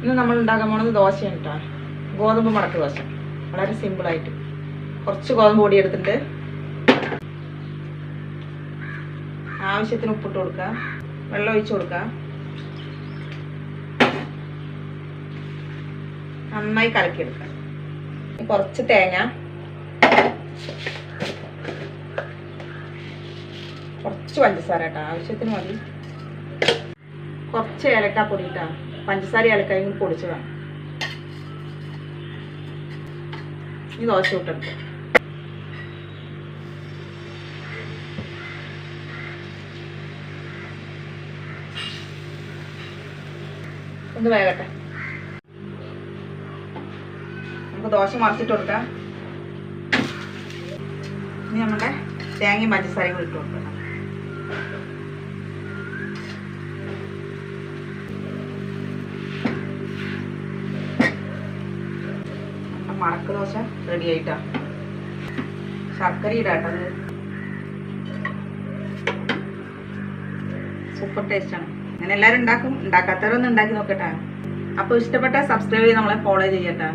ഇന്ന് നമ്മൾ ഉണ്ടാക്കാൻ പോകുന്നത് ദോശയാണ് കേട്ടോ. ഗോതമ്പ് മടക്ക് ദോശ. വളരെ സിമ്പിളായിട്ട് കുറച്ച് ഗോതമ്പ് പൊടി എടുത്തിട്ട് ആവശ്യത്തിന് ഉപ്പിട്ട് കൊടുക്കുക, വെള്ളം ഒഴിച്ച് കൊടുക്കുക, നന്നായി കലക്കിയെടുക്കുക. കുറച്ച് തേങ്ങ, കുറച്ച് പഞ്ചസാര കേട്ടോ, ആവശ്യത്തിന് മതി. കുറച്ച് ഏലക്കാപ്പൊടി ഇട്ടാ, പഞ്ചസാര ഏലക്കായും കൂടി പൊടിച്ച് വേണം. ഈ ദോശ ഇട്ടെടുക്കുക. ഒന്ന് വേകട്ടെ. നമുക്ക് ദോശ മറിച്ചിട്ട് കൊടുക്കാം. ഇനി നമ്മുടെ തേങ്ങയും പഞ്ചസാരയും കൂടി ഇട്ട് കൊടുക്കണം. മടക്ക് ദോശ റെഡി ആയിട്ടാ. ശർക്കര ഇടാട്ടത് സൂപ്പർ ടേസ്റ്റാണ്. അങ്ങനെ എല്ലാവരും ഉണ്ടാക്കും. ഉണ്ടാക്കാത്തവരൊന്നും ഉണ്ടാക്കി നോക്കട്ടെ. അപ്പോൾ ഇഷ്ടപ്പെട്ടാൽ സബ്സ്ക്രൈബ് ചെയ്ത് നമ്മളെ ഫോളോ ചെയ്യട്ടെ.